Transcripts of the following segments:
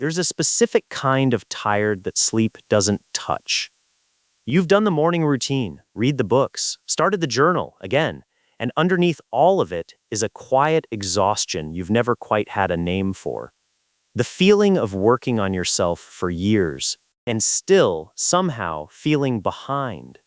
There's a specific kind of tired that sleep doesn't touch. You've done the morning routine, read the books, started the journal again, and underneath all of it is a quiet exhaustion you've never quite had a name for. The feeling of working on yourself for years and still somehow feeling behind.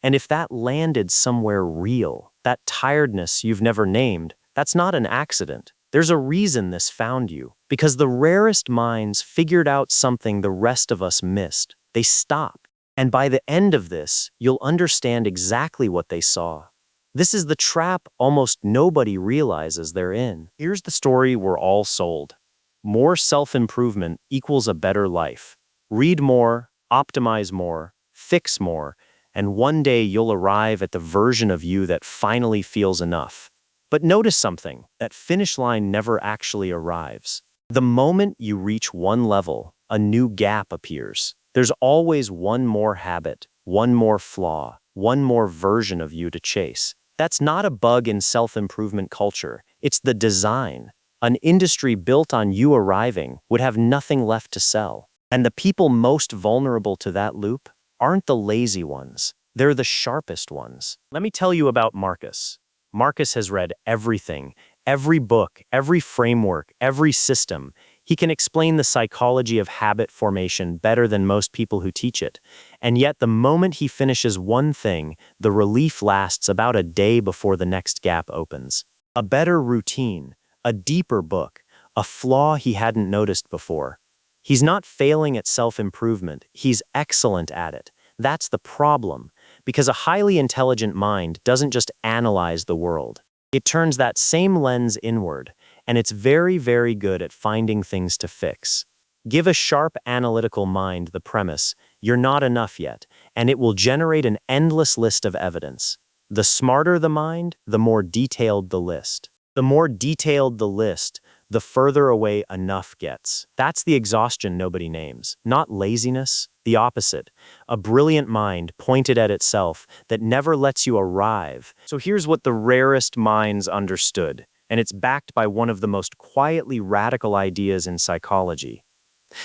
And if that landed somewhere real, that tiredness you've never named, that's not an accident. There's a reason this found you, because the rarest minds figured out something the rest of us missed. They stopped. And by the end of this, you'll understand exactly what they saw. This is the trap almost nobody realizes they're in. Here's the story we're all sold. More self-improvement equals a better life. Read more, optimize more, fix more, and one day you'll arrive at the version of you that finally feels enough. But notice something, that finish line never actually arrives. The moment you reach one level, a new gap appears. There's always one more habit, one more flaw, one more version of you to chase. That's not a bug in self-improvement culture. It's the design. An industry built on you arriving would have nothing left to sell. And the people most vulnerable to that loop aren't the lazy ones. They're the sharpest ones. Let me tell you about Marcus. Marcus has read everything, every book, every framework, every system. He can explain the psychology of habit formation better than most people who teach it. And yet the moment he finishes one thing, the relief lasts about a day before the next gap opens. A better routine, a deeper book, a flaw he hadn't noticed before. He's not failing at self-improvement, he's excellent at it. That's the problem, because a highly intelligent mind doesn't just analyze the world. It turns that same lens inward, and it's very, very good at finding things to fix. Give a sharp analytical mind the premise, you're not enough yet, and it will generate an endless list of evidence. The smarter the mind, the more detailed the list. The more detailed the list, the further away enough gets. That's the exhaustion nobody names. Not laziness, the opposite. A brilliant mind pointed at itself that never lets you arrive. So here's what the rarest minds understood, and it's backed by one of the most quietly radical ideas in psychology.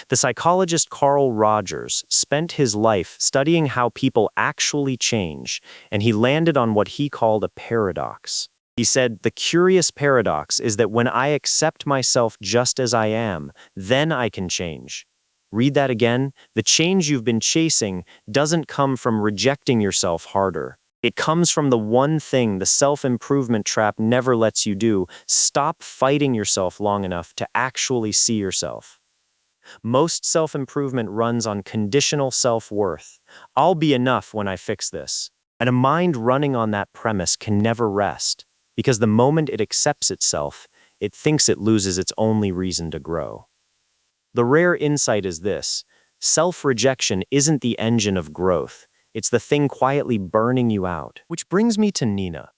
The psychologist Carl Rogers spent his life studying how people actually change, and he landed on what he called a paradox. He said, the curious paradox is that when I accept myself just as I am, then I can change. Read that again. The change you've been chasing doesn't come from rejecting yourself harder. It comes from the one thing the self-improvement trap never lets you do. Stop fighting yourself long enough to actually see yourself. Most self-improvement runs on conditional self-worth. I'll be enough when I fix this. And a mind running on that premise can never rest. Because the moment it accepts itself, it thinks it loses its only reason to grow. The rare insight is this: self-rejection isn't the engine of growth, it's the thing quietly burning you out. Which brings me to Nina.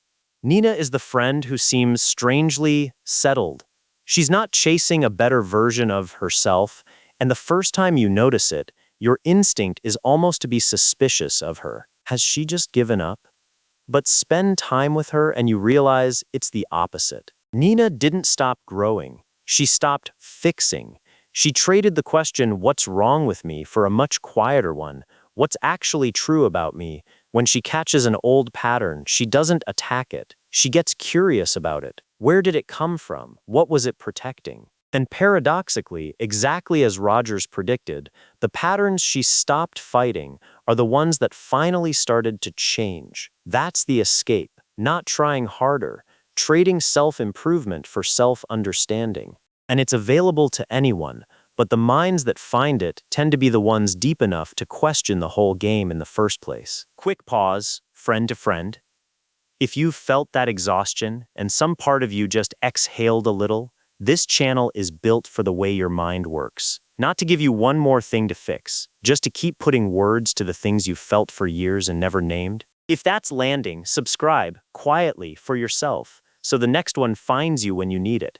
Nina is the friend who seems strangely settled. She's not chasing a better version of herself, and the first time you notice it, your instinct is almost to be suspicious of her. Has she just given up? But spend time with her and you realize it's the opposite. Nina didn't stop growing. She stopped fixing. She traded the question, what's wrong with me, for a much quieter one, what's actually true about me. When she catches an old pattern, she doesn't attack it. She gets curious about it. Where did it come from? What was it protecting? And paradoxically, exactly as Rogers predicted, the patterns she stopped fighting are the ones that finally started to change. That's the escape, not trying harder, trading self-improvement for self-understanding. And it's available to anyone, but the minds that find it tend to be the ones deep enough to question the whole game in the first place. Quick pause, friend to friend. If you've felt that exhaustion and some part of you just exhaled a little, this channel is built for the way your mind works. Not to give you one more thing to fix, just to keep putting words to the things you've felt for years and never named. If that's landing, subscribe, quietly, for yourself, so the next one finds you when you need it.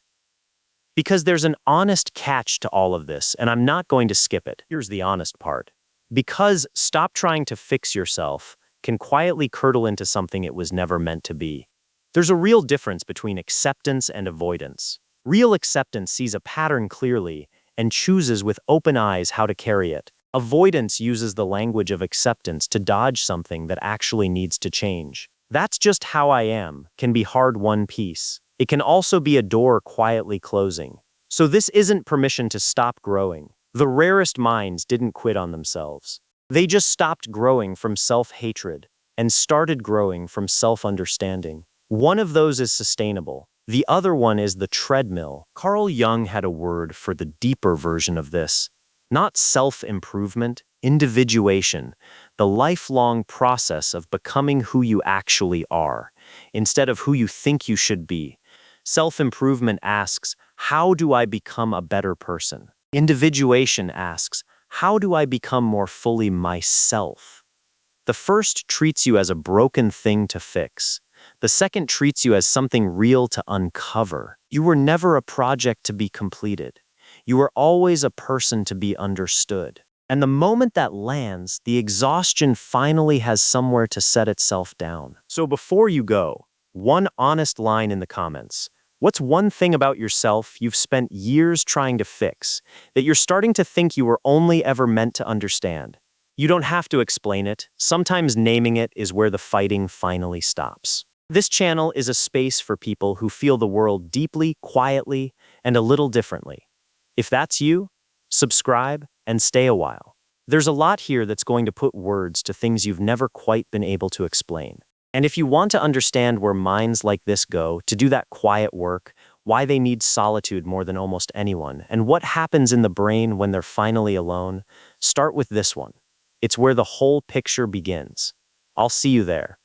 Because there's an honest catch to all of this, and I'm not going to skip it. Here's the honest part. Because stop trying to fix yourself can quietly curdle into something it was never meant to be. There's a real difference between acceptance and avoidance. Real acceptance sees a pattern clearly and chooses with open eyes how to carry it. Avoidance uses the language of acceptance to dodge something that actually needs to change. That's just how I am can be hard-won peace. It can also be a door quietly closing. So this isn't permission to stop growing. The rarest minds didn't quit on themselves. They just stopped growing from self-hatred and started growing from self-understanding. One of those is sustainable. The other one is the treadmill. Carl Jung had a word for the deeper version of this. Not self-improvement, individuation, the lifelong process of becoming who you actually are, instead of who you think you should be. Self-improvement asks, how do I become a better person? Individuation asks, how do I become more fully myself? The first treats you as a broken thing to fix. The second treats you as something real to uncover. You were never a project to be completed. You were always a person to be understood. And the moment that lands, the exhaustion finally has somewhere to set itself down. So before you go, one honest line in the comments. What's one thing about yourself you've spent years trying to fix, that you're starting to think you were only ever meant to understand? You don't have to explain it. Sometimes naming it is where the fighting finally stops. This channel is a space for people who feel the world deeply, quietly, and a little differently. If that's you, subscribe and stay a while. There's a lot here that's going to put words to things you've never quite been able to explain. And if you want to understand where minds like this go, to do that quiet work, why they need solitude more than almost anyone, and what happens in the brain when they're finally alone, start with this one. It's where the whole picture begins. I'll see you there.